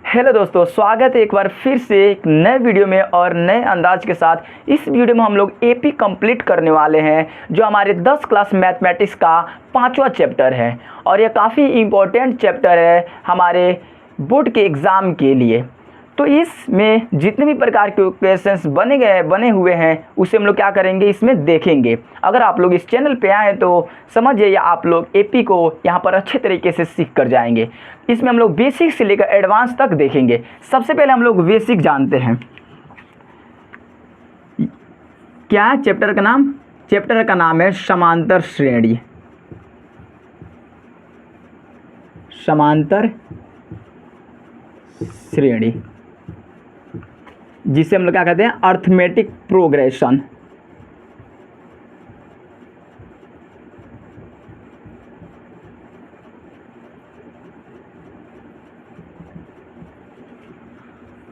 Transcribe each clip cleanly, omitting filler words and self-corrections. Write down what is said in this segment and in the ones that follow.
Hello दोस्तों, स्वागत है एक बार फिर से एक नए वीडियो में और नए अंदाज के साथ। इस वीडियो में हम लोग एपी कंप्लीट करने वाले हैं, जो हमारे 10 क्लास मैथमेटिक्स का 5वां चैप्टर है और ये काफ़ी इम्पोर्टेंट चैप्टर है हमारे बोर्ड के एग्ज़ाम के लिए। तो इसमें जितने भी प्रकार के क्वेश्चंस बने हुए हैं उसे हम लोग क्या करेंगे, इसमें देखेंगे। अगर आप लोग इस चैनल पे आए तो समझिए आप लोग एपी को यहाँ पर अच्छे तरीके से सीख कर जाएंगे। इसमें हम लोग बेसिक से लेकर एडवांस तक देखेंगे। सबसे पहले हम लोग बेसिक जानते हैं। क्या है चैप्टर का नाम? चैप्टर का नाम है समांतर श्रेणी। समांतर श्रेणी, जिसे हम लोग क्या कहते हैं, अर्थमेटिक प्रोग्रेशन।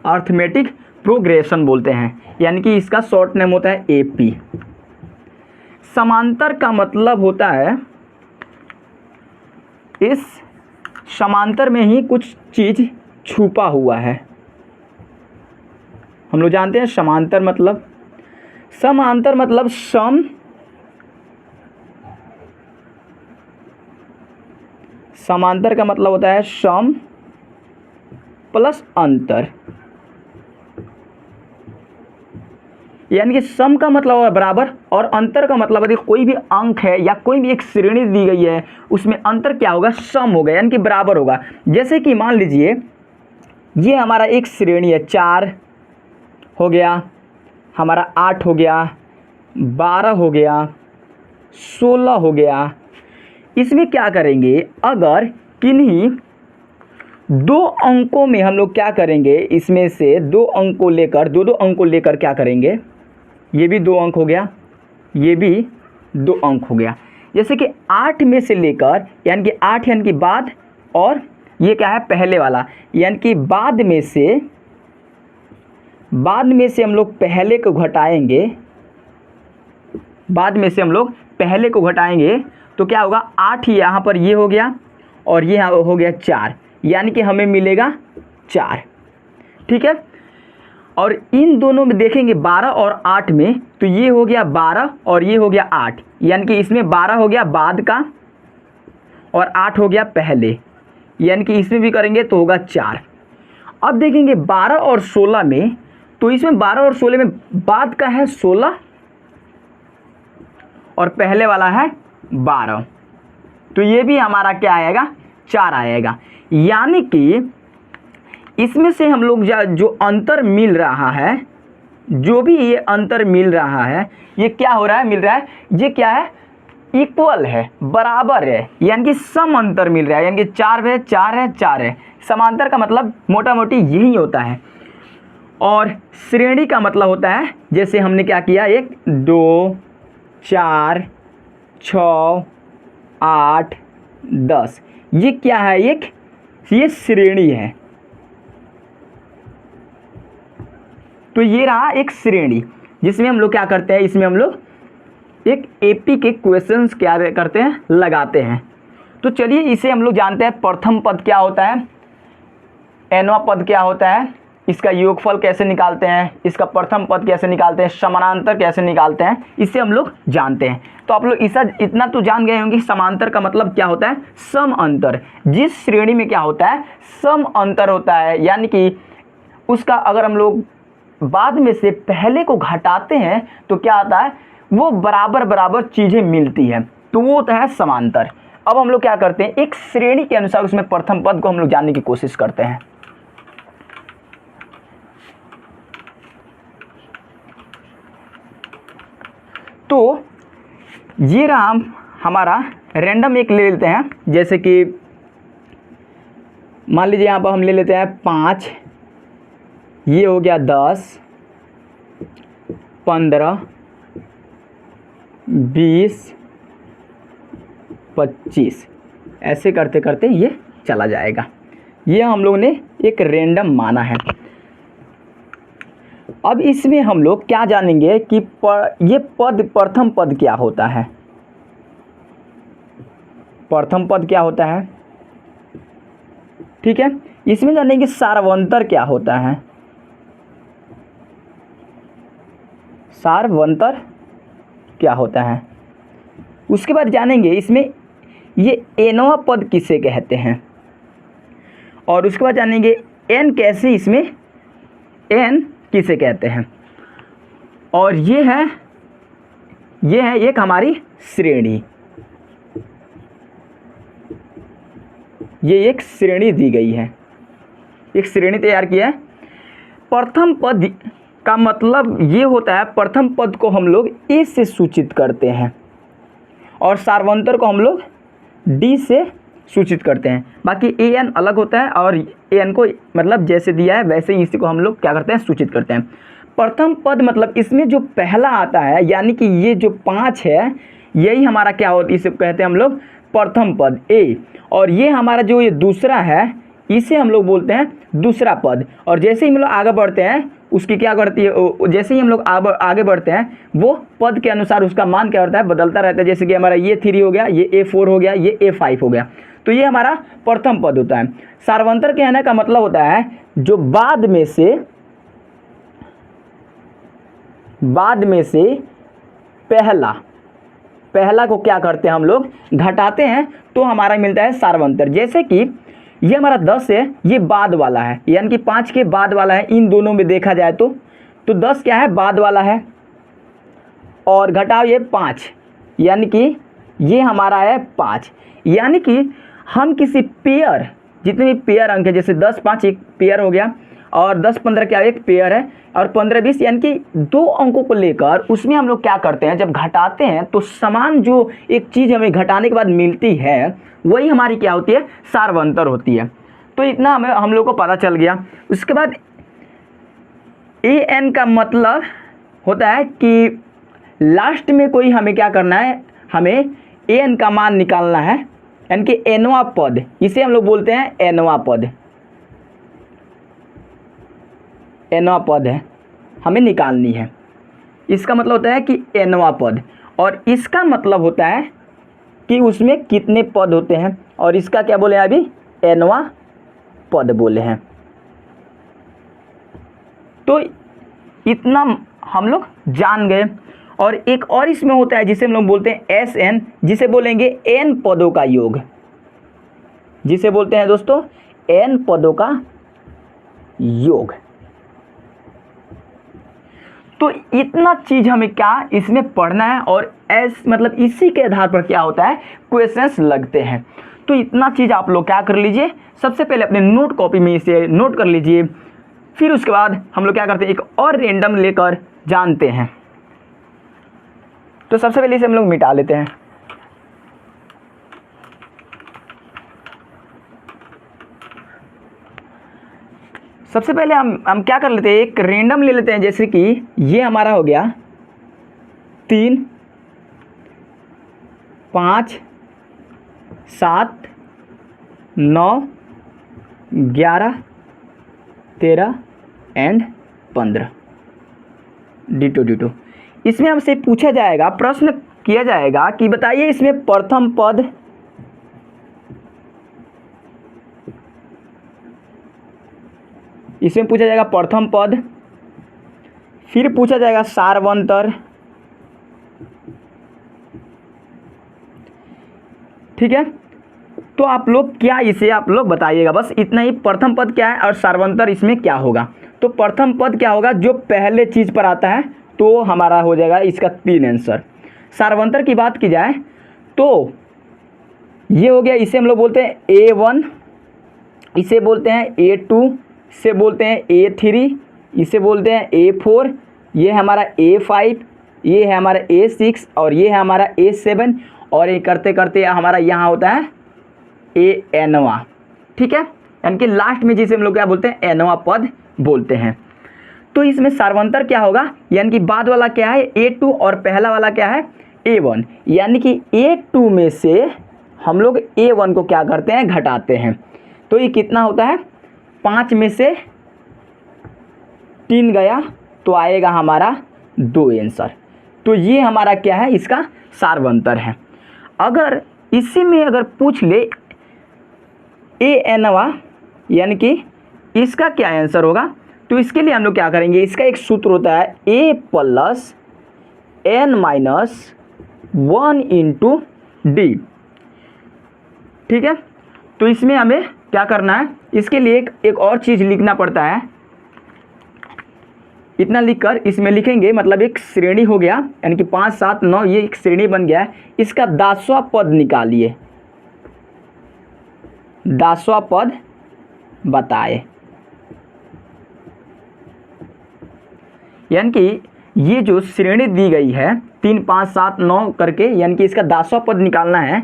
अर्थमेटिक प्रोग्रेशन बोलते हैं, यानी कि इसका शॉर्ट नेम होता है एपी। समांतर का मतलब होता है इस समांतर में ही कुछ चीज छुपा हुआ है। हम लोग जानते हैं समांतर मतलब सम, समांतर का मतलब होता है सम प्लस अंतर, यानी कि सम का मतलब है बराबर और अंतर का मतलब है कोई भी अंक है या कोई भी एक श्रेणी दी गई है उसमें अंतर क्या होगा, सम होगा, यानी कि बराबर होगा। जैसे कि मान लीजिए ये हमारा एक श्रेणी है, 4 हो गया, हमारा 8 हो गया, 12 हो गया, 16 हो गया। इसमें क्या करेंगे, अगर किन्हीं दो अंकों में हम लोग क्या करेंगे, इसमें से दो अंक को लेकर दो अंक को लेकर क्या करेंगे, ये भी 2 अंक हो गया, ये भी 2 अंक हो गया। जैसे कि 8 में से लेकर, यानी कि 8 यानी कि बाद, और ये क्या है पहले वाला, यानी कि बाद में से हम लोग पहले को घटाएंगे, बाद में से हम लोग पहले को घटाएंगे तो क्या होगा, 8 यहाँ पर ये हो गया और ये हो गया 4, यानी कि हमें मिलेगा 4। ठीक है, और इन दोनों में देखेंगे 12 और 8 में, तो ये हो गया 12 और ये हो गया 8, यानी कि इसमें 12 हो गया बाद का और 8 हो गया पहले, यानी कि इसमें भी करेंगे तो होगा 4। अब देखेंगे 12 और 16 में, तो इसमें 12 और 16 में बाद का है 16 और पहले वाला है 12, तो ये भी हमारा क्या आएगा, 4 आएगा। यानी कि इसमें से हम लोग जो अंतर मिल रहा है, जो भी ये अंतर मिल रहा है, ये क्या हो रहा है, मिल रहा है, ये क्या है, इक्वल है, बराबर है, यानी कि सम अंतर मिल रहा है, यानी कि 4 है 4 है 4 है। समांतर का मतलब मोटा मोटी यही होता है। और श्रेणी का मतलब होता है, जैसे हमने क्या किया, 1 2 4 6 8 10, ये क्या है, ये श्रेणी है। तो ये रहा एक श्रेणी, जिसमें हम लोग क्या करते हैं, इसमें हम लोग एक एपी के क्वेश्चंस क्या करते हैं, लगाते हैं। तो चलिए इसे हम लोग जानते हैं। प्रथम पद क्या होता है, nवां पद क्या होता है, इसका योगफल कैसे निकालते हैं, इसका प्रथम पद कैसे निकालते हैं, समानांतर कैसे निकालते हैं, इसे हम लोग जानते हैं। तो आप लोग इतना तो जान गए होंगे, समांतर का मतलब क्या होता है, सम अंतर। जिस श्रेणी में क्या होता है, सम अंतर होता है, यानी कि उसका अगर हम लोग बाद में से पहले को घटाते हैं तो क्या आता है, वो बराबर बराबर चीज़ें मिलती हैं, तो वो होता है समांतर। अब हम लोग क्या करते हैं, एक श्रेणी के अनुसार उसमें प्रथम पद को हम लोग जानने की कोशिश करते हैं। तो ये रहा हमारा रैंडम एक ले लेते हैं, जैसे कि मान लीजिए यहाँ पर हम ले लेते हैं 5, ये हो गया 10 15 20 25, ऐसे करते करते ये चला जाएगा। ये हम लोग ने एक रैंडम माना है। अब इसमें हम लोग क्या जानेंगे कि ये प्रथम पद क्या होता है। प्रथम पद क्या होता है, ठीक है। इसमें जानेंगे सारवंतर क्या होता है, सारवंतर क्या होता है। उसके बाद जानेंगे इसमें ये एनवा पद किसे कहते हैं, और उसके बाद जानेंगे एन कैसे, इसमें एन किसे कहते हैं। और ये है एक हमारी श्रेणी, ये एक श्रेणी दी गई है, एक श्रेणी तैयार किया है। प्रथम पद का मतलब ये होता है, प्रथम पद को हम लोग ए से सूचित करते हैं और सारवंतर को हम लोग डी से सूचित करते हैं। बाकी ए एन अलग होता है और ए एन को मतलब जैसे दिया है वैसे ही इसी को हम लोग क्या करते हैं, सूचित करते हैं। प्रथम पद मतलब इसमें जो पहला आता है, यानी कि ये जो 5 है यही हमारा क्या होता है, इसे कहते हैं हम लोग प्रथम पद ए। और ये हमारा जो ये दूसरा है इसे हम लोग बोलते हैं दूसरा पद। और जैसे ही हम लोग आगे बढ़ते हैं उसकी क्या करती है, जैसे ही हम लोग आगे बढ़ते हैं वो पद के अनुसार उसका मान क्या होता है, बदलता रहता है। जैसे कि हमारा ये 3 हो गया, ये A4 हो गया, ये A5 हो गया, तो ये हमारा प्रथम पद होता है। सारवंतर कहने का मतलब होता है जो बाद में से पहला को क्या करते हैं, हम लोग घटाते हैं तो हमारा मिलता है सारवंतर। जैसे कि ये हमारा 10 है, ये बाद वाला है, यानी कि 5 के बाद वाला है। इन दोनों में देखा जाए तो 10 क्या है, बाद वाला है, और घटाओ ये 5, यानी कि ये हमारा है 5। यानी कि हम किसी पेयर, जितने भी पेयर अंक है, जैसे 10 5 एक पेयर हो गया, और 10 15 क्या एक पेयर है, और 15 20 यानी कि 2 अंकों को लेकर उसमें हम लोग क्या करते हैं, जब घटाते हैं तो समान जो एक चीज़ हमें घटाने के बाद मिलती है वही हमारी क्या होती है, सारवंतर होती है। तो इतना हम लोग को पता चल गया। उसके बाद ए एन का मतलब होता है कि लास्ट में कोई हमें क्या करना है, हमें ए एन का मान निकालना है, यानी कि एनवा पद, इसे हम लोग बोलते हैं एनवा पद। एनवा पद है, हमें निकालनी है। इसका मतलब होता है कि एनवा पद, और इसका मतलब होता है कि उसमें कितने पद होते हैं, और इसका क्या बोले अभी, एनवा पद बोले हैं। तो इतना हम लोग जान गए। और एक और इसमें होता है जिसे हम लोग बोलते हैं एस एन, जिसे बोलेंगे एन पदों का योग, जिसे बोलते हैं दोस्तों एन पदों का योग। तो इतना चीज़ हमें क्या इसमें पढ़ना है, और मतलब इसी के आधार पर क्या होता है, क्वेश्चंस लगते हैं। तो इतना चीज़ आप लोग क्या कर लीजिए, सबसे पहले अपने नोट कॉपी में इसे नोट कर लीजिए। फिर उसके बाद हम लोग क्या करते हैं, एक और रेंडम लेकर जानते हैं। तो सबसे पहले इसे हम लोग मिटा लेते हैं। सबसे पहले हम क्या कर लेते हैं, एक रेंडम ले लेते हैं। जैसे कि ये हमारा हो गया 3 5 7 9 11 13 एंड 15 डिटो। इसमें हमसे पूछा जाएगा, प्रश्न किया जाएगा कि बताइए इसमें प्रथम पद, इसमें पूछा जाएगा प्रथम पद, फिर पूछा जाएगा सारवंतर, ठीक है। तो आप लोग क्या इसे आप लोग बताइएगा, बस इतना ही। प्रथम पद क्या है और सारवंतर इसमें क्या होगा। तो प्रथम पद क्या होगा, जो पहले चीज़ पर आता है, तो हमारा हो जाएगा इसका 3 आंसर। सारवंतर की बात की जाए तो ये हो गया, इसे हम लोग बोलते हैं A1, इसे बोलते हैं A2, इसे बोलते हैं A3, इसे बोलते हैं A4, ये है हमारा A5, ये है हमारा A6, और ये है हमारा A7, और ये करते करते हमारा यहाँ होता है एनवा, ठीक है। यानी कि लास्ट में जिसे हम लोग क्या बोलते हैं, एनवा पद बोलते हैं। तो इसमें सारवंतर क्या होगा, यानी कि बाद वाला क्या है A2 और पहला वाला क्या है A1, यानी कि A2 में से हम लोग A1 को क्या करते हैं, घटाते हैं। तो ये कितना होता है, 5 में से 3 गया तो आएगा हमारा 2 आंसर। तो ये हमारा क्या है, इसका सारवंतर है। अगर इसी में अगर पूछ ले ए एनवा यानी कि इसका क्या आंसर होगा? तो इसके लिए हम लोग क्या करेंगे, इसका एक सूत्र होता है a plus n minus 1 into D. ठीक है, तो इसमें हमें क्या करना है, इसके लिए एक और चीज़ लिखना पड़ता है। इतना लिखकर इसमें लिखेंगे, मतलब एक श्रेणी हो गया, यानी कि 5 7 9 ये एक श्रेणी बन गया है। इसका 10वां पद निकालिए, 10वां पद बताए। यानी कि ये जो श्रेणी दी गई है 3 5 7 9 करके, यानी कि इसका 10वां पद निकालना है।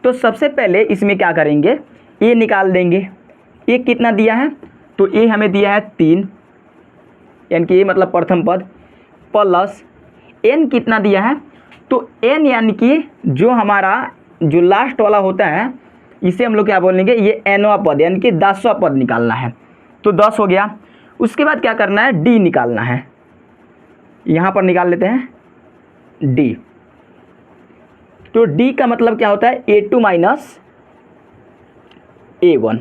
तो सबसे पहले इसमें क्या करेंगे, ए निकाल देंगे। ए कितना दिया है, तो ए हमें दिया है 3, यानी कि ए मतलब प्रथम पद, प्लस एन कितना दिया है, तो एन यानी कि जो हमारा जो लास्ट वाला होता है इसे हम लोग क्या बोलेंगे, ये एनवां पद, यानी कि 10वां पद निकालना है। तो 10 हो गया। उसके बाद क्या करना है, डी निकालना है। यहाँ पर निकाल लेते हैं डी। तो डी का मतलब क्या होता है, A2 माइनस A1।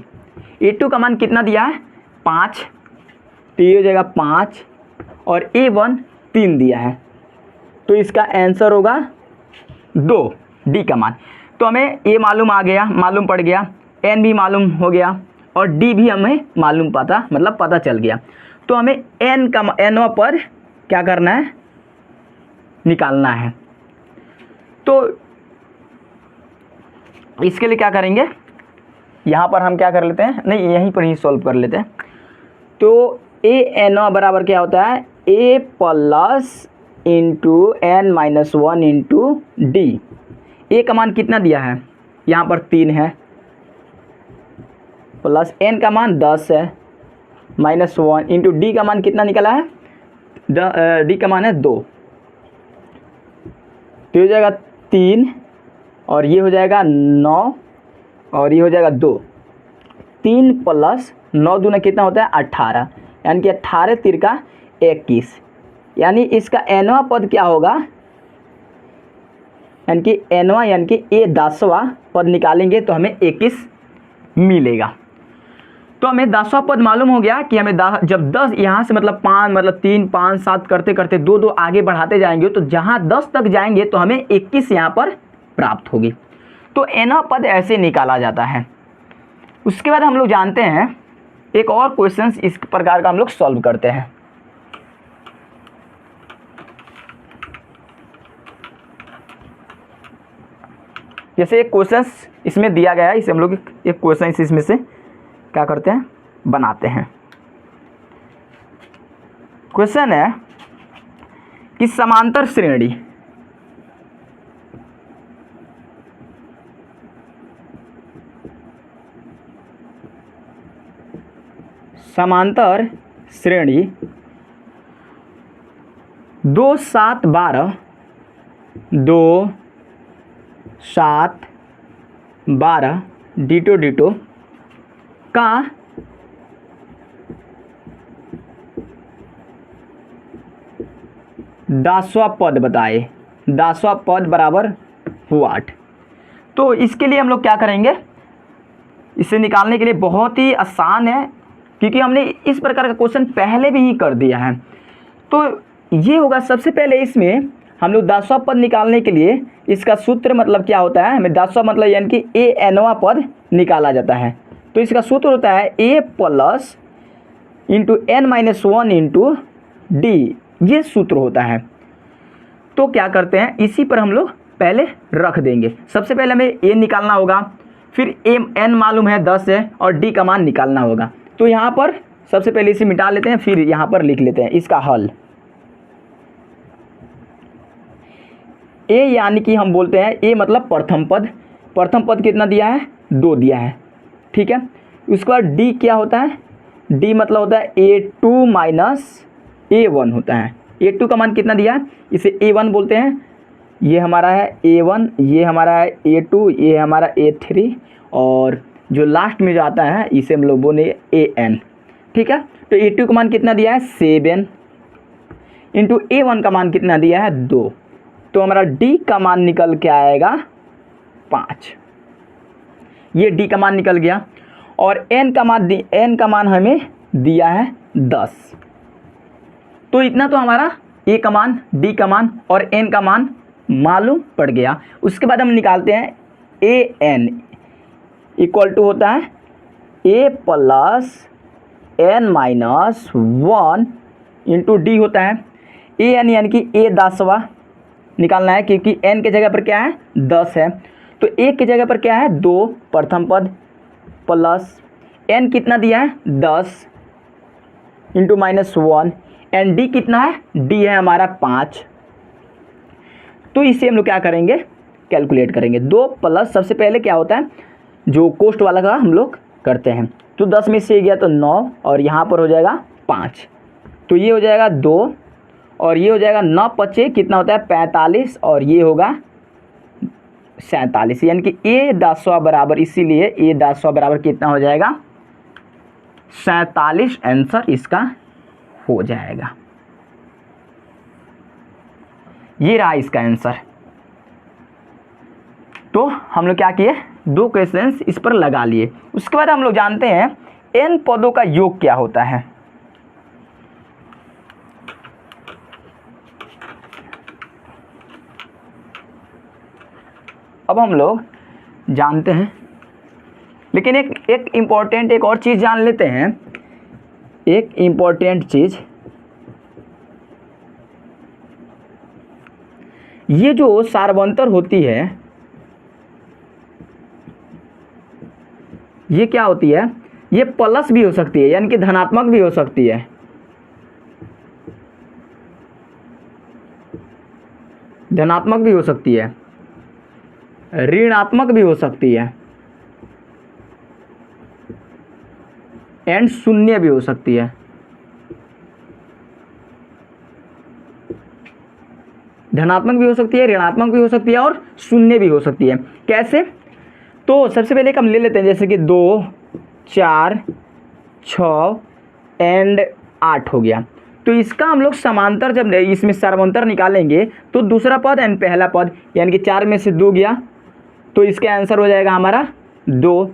A2 का मान कितना दिया है, 5, तो ये हो जाएगा 5, और A1 3 दिया है, तो इसका आंसर होगा 2, डी का मान। तो हमें ए मालूम आ गया, मालूम पड़ गया, एन भी मालूम हो गया, और डी भी हमें मालूम पता चल गया। तो हमें एन का एनवां पद क्या करना है, निकालना है। तो इसके लिए क्या करेंगे, यहाँ पर हम क्या कर लेते हैं, नहीं यहीं पर ही सॉल्व कर लेते हैं। तो ए एनवां बराबर क्या होता है, a plus into n minus 1 into d. A का मान कितना दिया है, यहाँ पर 3 है, प्लस एन का मान 10 है, माइनस 1 इंटू डी का मान कितना निकला है, डी का मान है 2। तो हो जाएगा 3, और ये हो जाएगा 9, और ये हो जाएगा 2। 3 प्लस 9 दूना कितना होता है, 18, यानी कि 18 तिरका 21। यानी इसका एनवां पद क्या होगा, यानी कि एनवां यानी कि ए 10वां पद निकालेंगे तो हमें 21 मिलेगा। तो हमें 10वां पद मालूम हो गया कि हमें जब 10 यहाँ से मतलब 5 मतलब 3 5 7 करते करते 2 2 आगे बढ़ाते जाएंगे, तो जहाँ 10 तक जाएंगे तो हमें 21 यहाँ पर प्राप्त होगी। तो एनवां पद ऐसे निकाला जाता है। उसके बाद हम लोग जानते हैं एक और क्वेश्चन इस प्रकार का हम लोग सॉल्व करते हैं। जैसे एक क्वेश्चन इसमें दिया गया है, इसे हम लोग एक क्वेश्चन इसमें से क्या करते हैं, बनाते हैं। क्वेश्चन है कि समांतर श्रेणी श्रेणी 2 7 12 2 7 12 डिटो डिटो का दसवां पद बताए। 10वां पद बराबर हुआ 8। तो इसके लिए हम लोग क्या करेंगे, इसे निकालने के लिए बहुत ही आसान है, क्योंकि हमने इस प्रकार का क्वेश्चन पहले भी ही कर दिया है। तो ये होगा, सबसे पहले इसमें हम लोग 10वां पद निकालने के लिए इसका सूत्र मतलब क्या होता है, हमें 10वां मतलब यानी कि ए एनवां पद निकाला जाता है। तो इसका सूत्र होता है a plus into n minus 1 into d, ये सूत्र होता है। तो क्या करते हैं, इसी पर हम लोग पहले रख देंगे। सबसे पहले हमें ए निकालना होगा, फिर एन मालूम है 10 है, और डी का मान निकालना होगा। तो यहाँ पर सबसे पहले इसे मिटा लेते हैं, फिर यहाँ पर लिख लेते हैं इसका हल। ए यानी कि हम बोलते हैं ए मतलब प्रथम पद, प्रथम पद कितना दिया है, 2 दिया है, ठीक है। उसके बाद डी क्या होता है, डी मतलब होता है A2 माइनस A1 होता है। A2 का मान कितना दिया है, इसे A1 बोलते हैं, ये हमारा है A1, ये हमारा है A2, ये हमारा A3, और जो लास्ट में जो आता है इसे हम लोग बोले AN, ठीक है। तो A2 का मान कितना दिया है, 7 इंटू A1 का मान कितना दिया है, 2। तो हमारा D का मान निकल के आएगा 5, ये D का मान निकल गया। और n का मान हमें दिया है 10। तो इतना तो हमारा a का मान, d का मान और n का मान मालूम पड़ गया। उसके बाद हम निकालते हैं an इक्वल टू होता है a plus n minus 1 into D होता है an यानी कि a 10वां निकालना है, क्योंकि n के जगह पर क्या है 10 है, तो a की जगह पर क्या है 2 प्रथम पद प्लस n कितना दिया है 10 इंटू माइनस 1 एंड डी कितना है, डी है हमारा 5। तो इसे हम लोग क्या करेंगे, कैलकुलेट करेंगे। 2 प्लस सबसे पहले क्या होता है जो कोष्ट वाला का हम लोग करते हैं, तो 10 में से गया तो 9 और यहाँ पर हो जाएगा 5, तो ये हो जाएगा 2 और ये हो जाएगा 9 पचे कितना होता है 45 और ये होगा 47, यानी कि a 10वां बराबर, इसीलिए a 10वां बराबर कितना हो जाएगा 47 आंसर इसका हो जाएगा। ये रहा इसका आंसर। तो हम लोग क्या किए, 2 क्वेश्चंस इस पर लगा लिए। उसके बाद हम लोग जानते हैं n पदों का योग क्या होता है। अब हम लोग जानते हैं, लेकिन एक इम्पॉर्टेंट एक और चीज़ जान लेते हैं। एक इम्पॉर्टेंट चीज़, ये जो सार्वंतर होती है ये क्या होती है, ये प्लस भी हो सकती है, यानी कि धनात्मक भी हो सकती है, धनात्मक भी हो सकती है, ऋणात्मक भी हो सकती है एंड शून्य भी हो सकती है। धनात्मक भी हो सकती है, ऋणात्मक भी हो सकती है और शून्य भी हो सकती है। कैसे, तो सबसे पहले एक हम ले लेते हैं, जैसे कि 2, 4, 6 एंड 8 हो गया। तो इसका हम लोग समांतर जब इसमें सर्वांतर निकालेंगे तो दूसरा पद एंड पहला पद, यानी कि 4 में से 2 गया तो इसका आंसर हो जाएगा हमारा 2।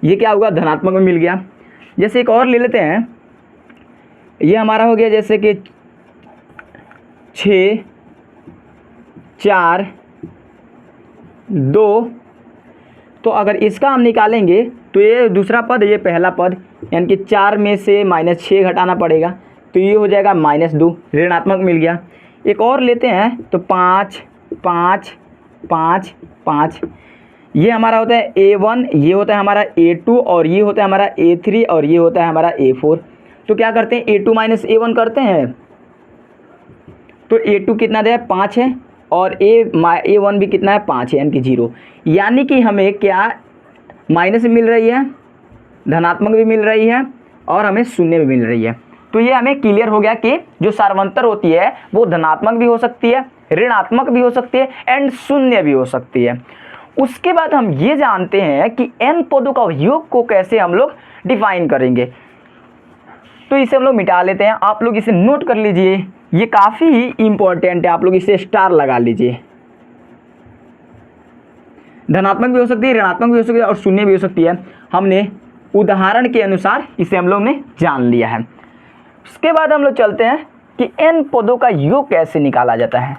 ये क्या होगा, धनात्मक में मिल गया। जैसे एक और ले लेते हैं, ये हमारा हो गया जैसे कि 6, 4, 2, तो अगर इसका हम निकालेंगे तो ये दूसरा पद ये पहला पद, यानी कि 4 में से -6 घटाना पड़ेगा तो ये हो जाएगा -2, ऋणात्मक मिल गया। एक और लेते हैं तो 5, 5, 5, 5, ये हमारा होता है A1, ये होता है हमारा A2 और ये होता है हमारा A3 और ये होता है हमारा A4। तो क्या करते हैं A2 माइनस A1 करते हैं, तो A2 कितना दिया है 5 है और A1 भी कितना है 5 है, यानी कि 0, यानी कि हमें क्या माइनस भी मिल रही है, धनात्मक भी मिल रही है और हमें शून्य भी मिल रही है। तो ये हमें क्लियर हो गया कि जो सार्वंतर होती है वो धनात्मक भी हो सकती है, ऋणात्मक भी हो सकती है एंड शून्य भी हो सकती है। उसके बाद हम ये जानते हैं कि n पदों का योग को कैसे हम लोग डिफाइन करेंगे, तो इसे हम लोग मिटा लेते हैं। आप लोग इसे नोट कर लीजिए, ये काफ़ी ही इम्पोर्टेंट है, आप लोग इसे स्टार लगा लीजिए। धनात्मक भी हो सकती है, ऋणात्मक भी हो सकती है और शून्य भी हो सकती है। हमने उदाहरण के अनुसार इसे हम लोग ने जान लिया है। उसके बाद हम लोग चलते हैं कि n पदों का योग कैसे निकाला जाता है।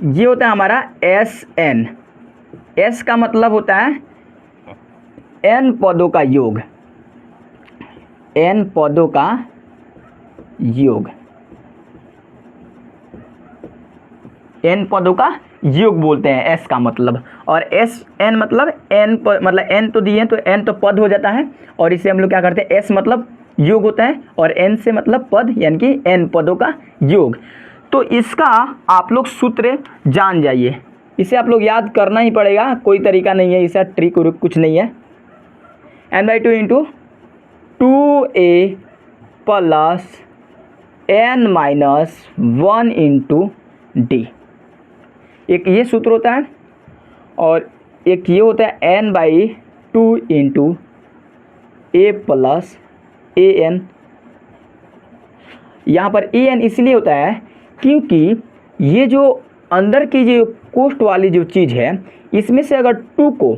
ये होता है हमारा Sn, S का मतलब होता है n पदों का योग, n पदों का योग, n पदों का योग बोलते हैं S का मतलब। और Sn मतलब मतलब n तो दिए तो n तो पद हो जाता है और इसे हम लोग क्या करते हैं S मतलब योग होता है और n से मतलब पद, यानी कि n पदों का योग। तो इसका आप लोग सूत्र जान जाइए, इसे आप लोग याद करना ही पड़ेगा, कोई तरीका नहीं है, इसका ट्रिक कुछ नहीं है। n/2 into 2a plus n-1 into D, एक ये सूत्र होता है और एक ये होता है n/2 into a plus an। यहाँ पर an इसलिए होता है क्योंकि ये जो अंदर की जो कोष्ठ वाली जो चीज़ है, इसमें से अगर 2 को,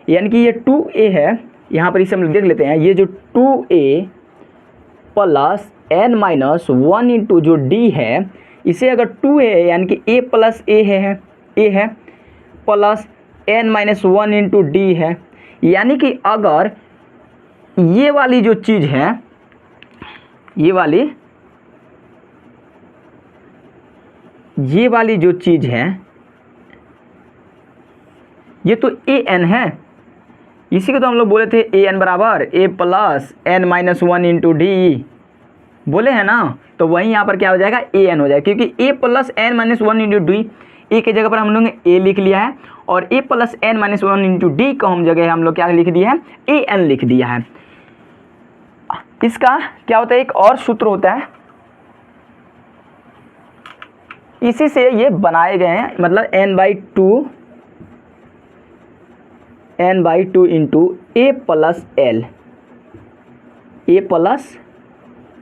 यानी कि ये 2a है, यहाँ पर इसे हम लोग देख लेते हैं, ये जो 2a plus n minus 1 into जो d है, इसे अगर 2a यानी कि a प्लस a है plus n minus 1 into d है, यानी कि अगर ये वाली जो चीज़ है, ये वाली जो चीज़ है, ये तो an है, इसी को तो हम लोग बोले थे an बराबर a plus n minus 1 into D बोले हैं ना। तो वहीं यहाँ पर क्या हो जाएगा, an हो जाएगा, क्योंकि a plus n minus 1 into d, a के जगह पर हम लोग ने a लिख लिया है, और a plus n minus 1 into D को हम जगह हम लोग क्या लिख दिया है, an लिख दिया है। इसका क्या होता है, एक और सूत्र होता है, इसी से ये बनाए गए हैं, मतलब n/2 into a plus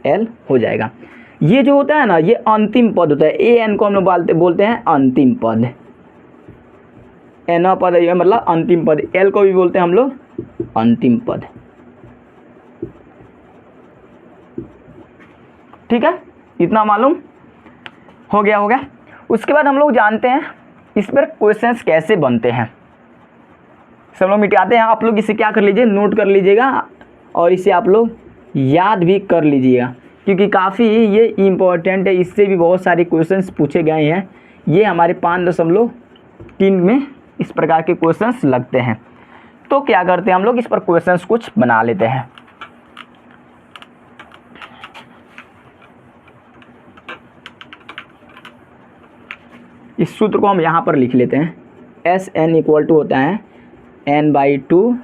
l हो जाएगा। ये जो होता है ना, ये अंतिम पद होता है, an को हम लोग बोलते हैं अंतिम पद, n पद मतलब अंतिम पद, l को भी बोलते हैं हम लोग अंतिम पद। ठीक है, इतना मालूम हो गया। उसके बाद हम लोग जानते हैं इस पर क्वेश्चंस कैसे बनते हैं, सब लोग मिटाते हैं। आप लोग इसे क्या कर लीजिए, नोट कर लीजिएगा, और इसे आप लोग याद भी कर लीजिएगा, क्योंकि काफ़ी ये इम्पोर्टेंट है, इससे भी बहुत सारे क्वेश्चंस पूछे गए हैं। ये हमारे 5.3 में इस प्रकार के क्वेश्चंस लगते हैं। तो क्या करते हैं हम लोग, इस पर क्वेश्चंस कुछ बना लेते हैं। इस सूत्र को हम यहाँ पर लिख लेते हैं, Sn इक्वल टू होता है n/2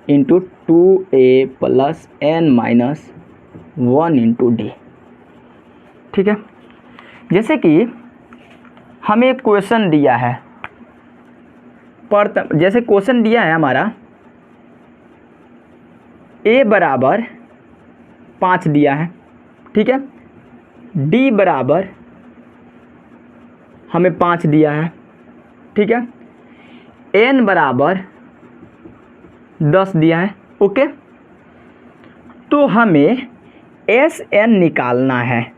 into 2a plus n minus 1 into D. ठीक है, जैसे कि हमें क्वेश्चन दिया है, जैसे क्वेश्चन दिया है हमारा a बराबर 5 दिया है, ठीक है, d बराबर हमें 5 दिया है, ठीक है, n बराबर 10 दिया है। ओके, तो हमें Sn निकालना है,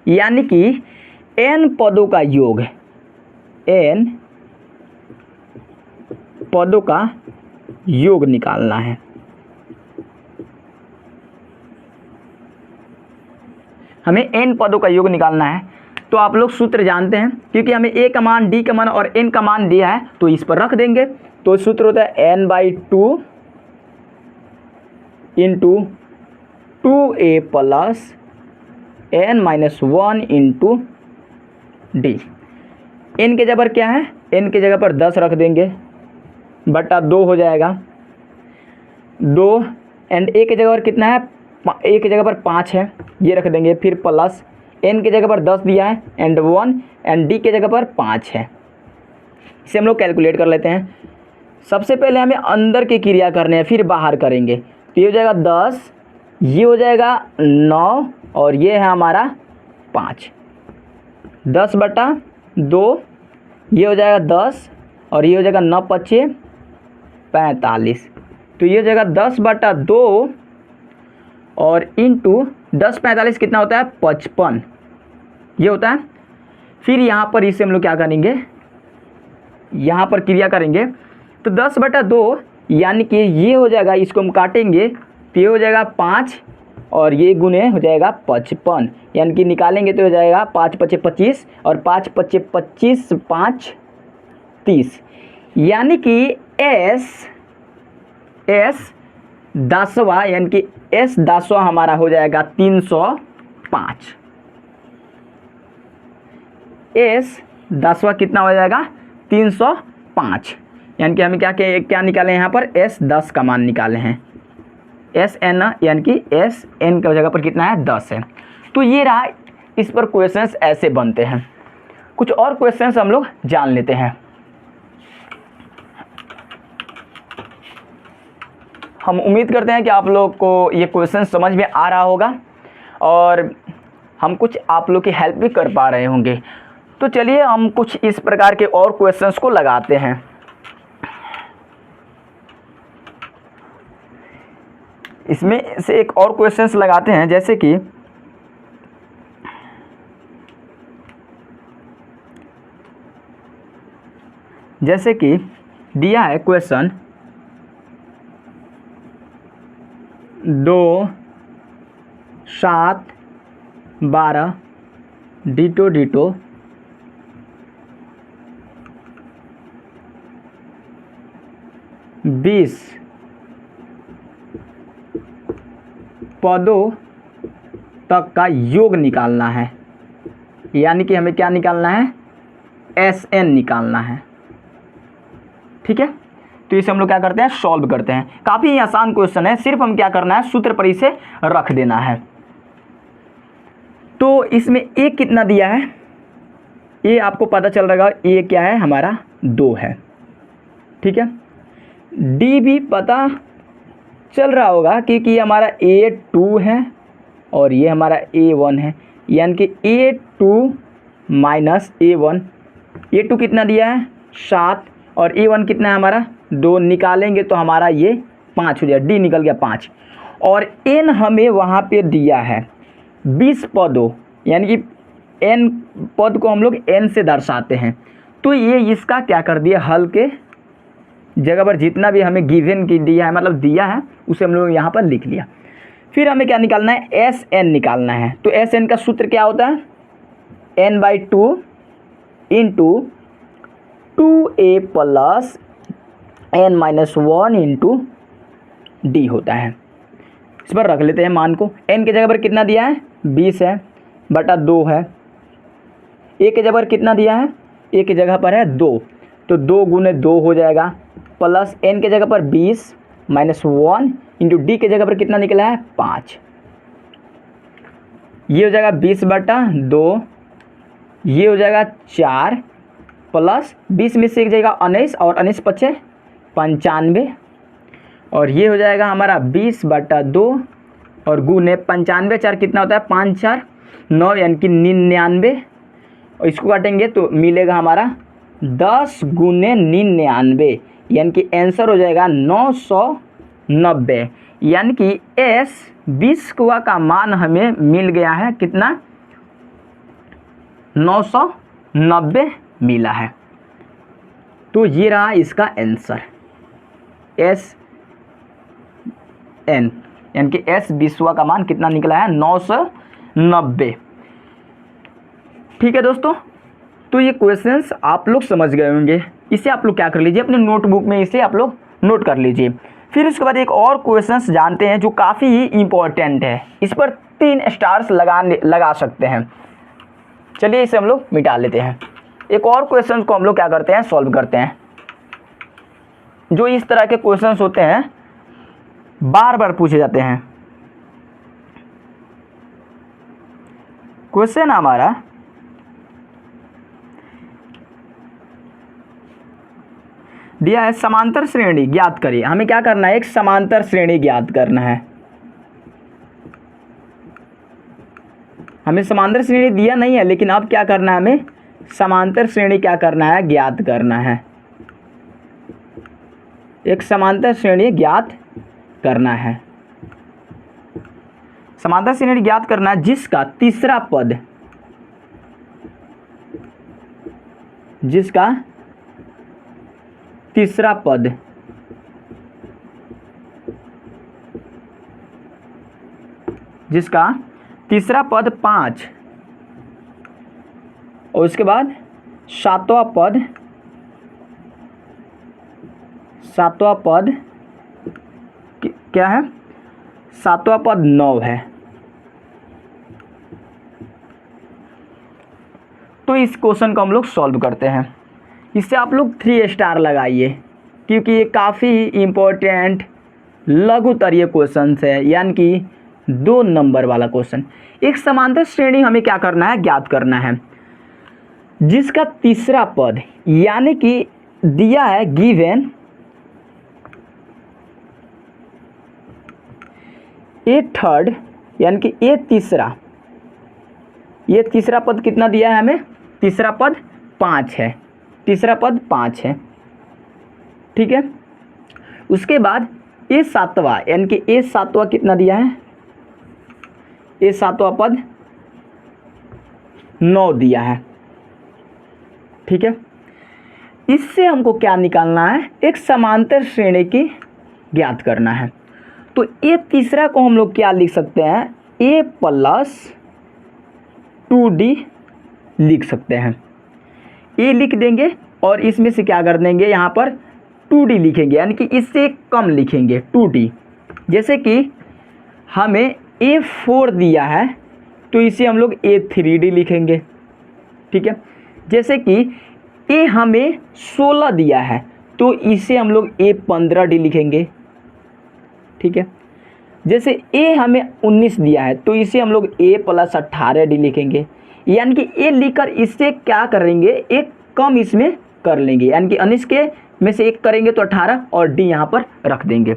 यानी कि n पदों का योग, n पदों का योग निकालना है। हमें n पदों का योग निकालना है। तो आप लोग सूत्र जानते हैं, क्योंकि हमें a का मान, d का मान और n का मान दिया है, तो इस पर रख देंगे। तो सूत्र होता है n/2 into 2a plus n minus 1 into D. n के जगह पर क्या है, n के जगह पर 10 रख देंगे, बटा 2 हो जाएगा, 2 एंड a के जगह पर कितना है, a के जगह पर 5 है, ये रख देंगे, फिर प्लस n के जगह पर 10 दिया है एंड 1 एंड d के जगह पर 5 है। इसे हम लोग कैलकुलेट कर लेते हैं। सबसे पहले हमें अंदर की क्रिया करने हैं, फिर बाहर करेंगे। तो ये हो जाएगा 10, ये हो जाएगा 9 और ये है हमारा 5, 10/2, ये हो जाएगा 10 और ये हो जाएगा 9×5 = 45। तो ये हो जाएगा 10/2 और इंटू 10×45 कितना होता है, 55, ये होता है। फिर यहाँ पर इसे हम लोग क्या करेंगे, यहाँ पर क्रिया करेंगे, तो 10/2 यानी कि ये हो जाएगा, इसको हम काटेंगे तो ये हो जाएगा 5 और ये गुने हो जाएगा 55, यानी कि निकालेंगे तो हो जाएगा 5×5 = 25 और 5×5 = 25, 5 30, यानी कि S 10वां, यानी कि S 10वां हमारा हो जाएगा 305। S 10वां कितना हो जाएगा, 305, यानी कि हमें क्या निकाले यहाँ पर, S 10 का मान निकाले हैं, Sn यानी कि Sn की जगह पर कितना है, 10 है। तो ये रहा, इस पर क्वेश्चंस ऐसे बनते हैं। कुछ और क्वेश्चंस हम लोग जान लेते हैं। हम उम्मीद करते हैं कि आप लोग को ये क्वेश्चन समझ में आ रहा होगा और हम कुछ आप लोग की हेल्प भी कर पा रहे होंगे। तो चलिए हम कुछ इस प्रकार के और क्वेश्चंस को लगाते हैं। इसमें से एक और क्वेश्चंस लगाते हैं, जैसे कि दिया है क्वेश्चन 2, 7, 12 डिटो 20 पदों तक का योग निकालना है, यानी कि हमें क्या निकालना है, SN निकालना है। ठीक है, तो इसे हम लोग क्या करते हैं, सॉल्व करते हैं। काफ़ी आसान क्वेश्चन है, सिर्फ हम क्या करना है, सूत्र पर इसे रख देना है। तो इसमें ए कितना दिया है, ये आपको पता चल रहा है, ये क्या है हमारा 2 है। ठीक है, डी भी पता चल रहा होगा क्योंकि ये हमारा A2 है और ये हमारा A1 है, यानी कि A2 माइनस A1। A2 कितना दिया है 7 और A1 कितना है हमारा 2, निकालेंगे तो हमारा ये 5 हो जाएगा, डी निकल गया 5। और N हमें वहाँ पे दिया है 20 पदों, यानी कि N पद को हम लोग N से दर्शाते हैं। तो ये इसका क्या कर दिया, हल के जगह पर जितना भी हमें गिवन की दिया है, मतलब दिया है, उसे हम लोग यहाँ पर लिख लिया। फिर हमें क्या निकालना है, SN निकालना है। तो SN का सूत्र क्या होता है, N/2 into 2A plus N-1 into D होता है। इस पर रख लेते हैं मान को। N के जगह पर कितना दिया है 20 है, बटा 2 है। A के जगह पर कितना दिया है, A की जगह पर है 2, तो 2 गुने 2 हो जाएगा, प्लस N के जगह पर 20 माइनस 1 इंटू डी के जगह पर कितना निकला है 5। ये हो जाएगा 20/2, ये हो जाएगा 4 प्लस 20 में से एक जाएगा 19 और 19 पचे 95, और ये हो जाएगा हमारा 20/2 और गुने 95, 4 कितना होता है 5 4 9, यानी कि 99। और इसको काटेंगे तो मिलेगा हमारा 10 गुने 99, यानी कि आंसर हो जाएगा 990। यानी कि S20 का मान हमें मिल गया है कितना, 990 मिला है। तो ये रहा इसका आंसर SN, यानी कि S20 का मान कितना निकला है 990। ठीक है दोस्तों, तो ये क्वेश्चंस आप लोग समझ गए होंगे। इसे आप लोग क्या कर लीजिए, अपने नोटबुक में इसे आप लोग नोट कर लीजिए। फिर उसके बाद एक और क्वेश्चंस जानते हैं जो काफ़ी ही इम्पोर्टेंट है, इस पर 3 स्टार्स लगा सकते हैं। चलिए इसे हम लोग मिटा लेते हैं। एक और क्वेश्चन को हम लोग क्या करते हैं, सॉल्व करते हैं। जो इस तरह के क्वेश्चंस होते हैं बार बार पूछे जाते हैं। क्वेश्चन हमारा दिया है समांतर श्रेणी ज्ञात करिए। हमें क्या करना है, एक समांतर श्रेणी ज्ञात करना है। हमें समांतर श्रेणी दिया नहीं है, लेकिन अब क्या करना है, हमें समांतर श्रेणी क्या करना है, ज्ञात करना है। एक समांतर श्रेणी ज्ञात करना है। समांतर श्रेणी ज्ञात करना है जिसका तीसरा पद, जिसका तीसरा पद जिसका तीसरा पद 5 और उसके बाद सातवां पद क्या है, सातवां पद 9 है। तो इस क्वेश्चन को हम लोग सॉल्व करते हैं। इससे आप लोग 3 स्टार लगाइए, क्योंकि ये काफ़ी इम्पोर्टेंट लघुतरीय क्वेश्चन है, यानी कि 2 नंबर वाला क्वेश्चन। एक समांतर श्रेणी हमें क्या करना है, ज्ञात करना है जिसका तीसरा पद, यानी कि दिया है गिवन ए थर्ड, यानी कि ए तीसरा ये तीसरा पद कितना दिया है हमें, तीसरा पद 5 है, तीसरा पद 5 है, ठीक है। उसके बाद ए सातवां, यानी कि ए सातवां कितना दिया है, ए सातवां पद 9 दिया है, ठीक है। इससे हमको क्या निकालना है, एक समांतर श्रेणी की ज्ञात करना है। तो ए तीसरा को हम लोग क्या लिख सकते हैं, ए प्लस 2d लिख सकते हैं। ए लिख देंगे और इसमें से क्या कर देंगे, यहाँ पर 2d लिखेंगे, यानी कि इससे कम लिखेंगे 2d। जैसे कि हमें A4 दिया है तो इसे हम लोग A3d लिखेंगे, ठीक है। जैसे कि A हमें 16 दिया है तो इसे हम लोग A15d लिखेंगे, ठीक है। जैसे A हमें 19 दिया है तो इसे हम लोग A प्लस 18d लिखेंगे, यानी कि A लिखकर इससे क्या करेंगे, एक कम इसमें कर लेंगे, यानी कि 19 के में से एक करेंगे तो 18 और D यहाँ पर रख देंगे।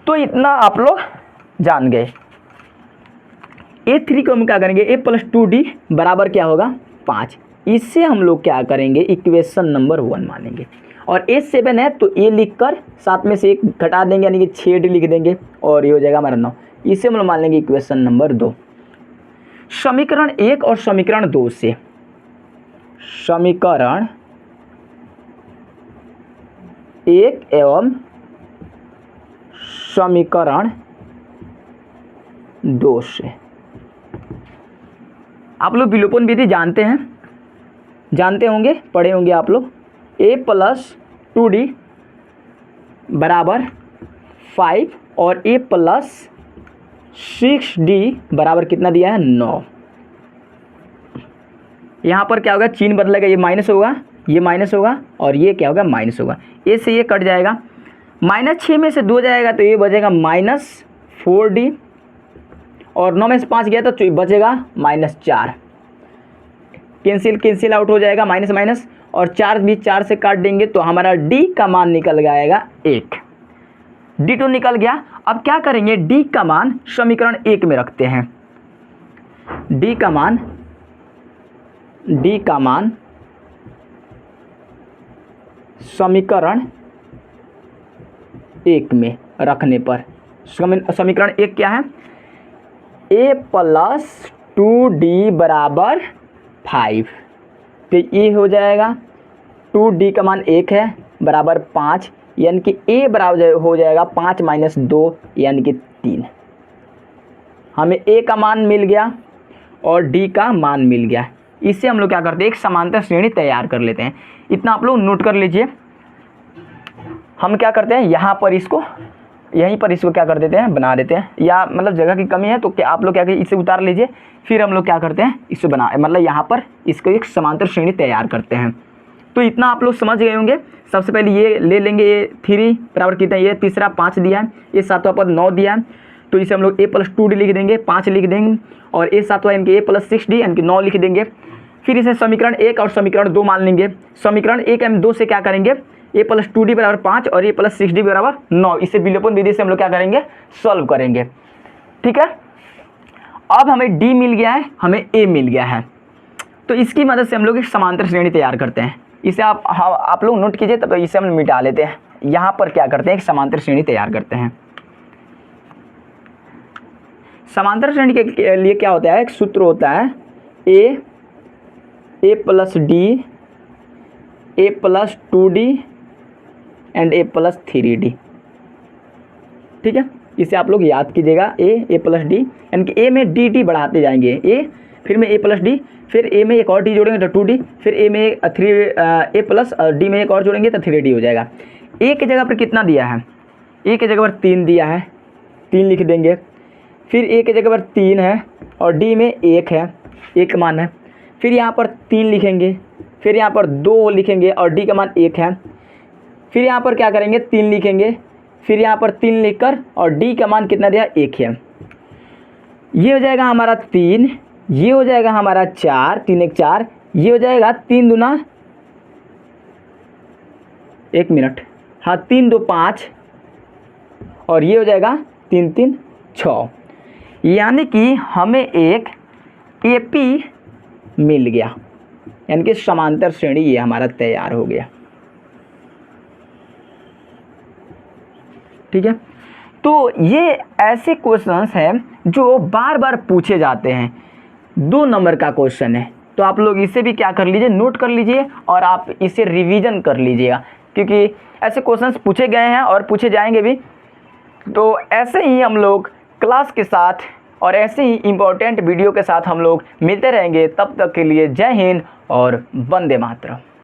तो इतना आप लोग जान गए। A3 को हम क्या करेंगे, A प्लस 2D बराबर क्या होगा 5। इससे हम लोग क्या करेंगे, इक्वेशन नंबर 1 मानेंगे। और A7 है तो A लिखकर साथ में से एक घटा देंगे, यानी कि 6D लिख देंगे और ये हो जाएगा हमारा 9। इसे हम लोग मान लेंगे इक्वेशन नंबर 2। समीकरण 1 और समीकरण 2 से, समीकरण 1 एवं समीकरण 2 से आप लोग विलोपन विधि जानते हैं, जानते होंगे, पढ़े होंगे आप लोग। A प्लस 2D बराबर 5 और A प्लस 6D बराबर कितना दिया है 9। यहाँ पर क्या होगा, चिन्ह बदलेगा, ये माइनस होगा, ये माइनस होगा और ये क्या होगा माइनस होगा। ए से ये कट जाएगा, -6 में से 2 जाएगा तो ये बचेगा -4D और 9 में से 5 गया तो बचेगा -4। कैंसिल आउट हो जाएगा, माइनस माइनस, और 4 भी 4 से काट देंगे तो हमारा D का मान निकल आएगा 1। D तो निकल गया। अब क्या करेंगे, D का मान समीकरण 1 में रखते हैं। D का मान समीकरण 1 में रखने पर समीकरण 1 क्या है, A प्लस 2D बराबर 5। तो ये हो जाएगा 2D का मान 1 है बराबर 5, यानी कि A बराबर हो जाएगा 5 माइनस 2 यानी कि 3। हमें A का मान मिल गया और D का मान मिल गया। इससे हम लोग क्या करते हैं, एक समांतर श्रेणी तैयार कर लेते हैं। इतना आप लोग नोट कर लीजिए। हम क्या करते हैं, यहाँ पर इसको, यहीं पर इसको क्या कर देते हैं, बना देते हैं, या मतलब जगह की कमी है तो क्या आप लोग क्या करिए, इसे उतार लीजिए, फिर हम लोग क्या करते हैं, इसे बना मतलब यहाँ पर इसको एक समांतर श्रेणी तैयार करते हैं। तो इतना आप लोग समझ गए होंगे। सबसे पहले ये ले लेंगे, ये 3 बराबर कितना, ये तीसरा 5 दिया है, ये सातवां पद 9 दिया है, तो इसे हम लोग A प्लस 2D लिख देंगे, 5 लिख देंगे, और A सातवां यानी कि A प्लस 6D यानी कि 9 लिख देंगे। फिर इसे समीकरण 1 और समीकरण 2 मान लेंगे। समीकरण 1 एवं 2 से क्या करेंगे, A प्लस 2D बराबर 5 और A प्लस 6D बराबर 9। इसे विलोपन विधि से हम लोग क्या करेंगे, सॉल्व करेंगे, ठीक है। अब हमें D मिल गया है, हमें A मिल गया है, तो इसकी मदद से हम लोग एक समांतर श्रेणी तैयार करते हैं। इसे आप लोग नोट कीजिए, तब इसे हम मिटा लेते हैं। यहाँ पर क्या करते हैं, एक समांतर श्रेणी तैयार करते हैं। समांतर श्रेणी के लिए क्या होता है, एक सूत्र होता है A plus D, A plus 2D and A plus 3D, ठीक है। इसे आप लोग याद कीजिएगा, A प्लस D, यानी कि A में D बढ़ाते जाएंगे, A फिर में A प्लस D, फिर A में एक और D जोड़ेंगे तो 2D, फिर A में A प्लस D में एक और जोड़ेंगे तो 3D हो जाएगा। A की जगह पर कितना दिया है, A की जगह पर 3 दिया है, 3 लिख देंगे। फिर A की जगह पर 3 है और D में 1 है, 1 मान है, फिर यहाँ पर 3 लिखेंगे, फिर यहाँ पर 2 लिखेंगे और D का मान 1 है। फिर यहाँ पर क्या करेंगे, 3 लिखेंगे, फिर यहाँ पर 3 लिखकर और D का मान कितना दिया, 1 है। ये हो जाएगा हमारा 3, ये हो जाएगा हमारा 4, 3 1 4, ये हो जाएगा 3 दूना 1 मिनट, हाँ 3 2 5, और ये हो जाएगा 3 3 6। यानी कि हमें एक AP मिल गया, यानी कि समांतर श्रेणी ये हमारा तैयार हो गया। ठीक है, तो ये ऐसे क्वेश्चंस हैं जो बार बार पूछे जाते हैं। 2 नंबर का क्वेश्चन है, तो आप लोग इसे भी क्या कर लीजिए, नोट कर लीजिए और आप इसे रिवीजन कर लीजिएगा, क्योंकि ऐसे क्वेश्चंस पूछे गए हैं और पूछे जाएंगे भी। तो ऐसे ही हम लोग क्लास के साथ और ऐसे ही इम्पोर्टेंट वीडियो के साथ हम लोग मिलते रहेंगे। तब तक के लिए जय हिंद और वंदे मातरम।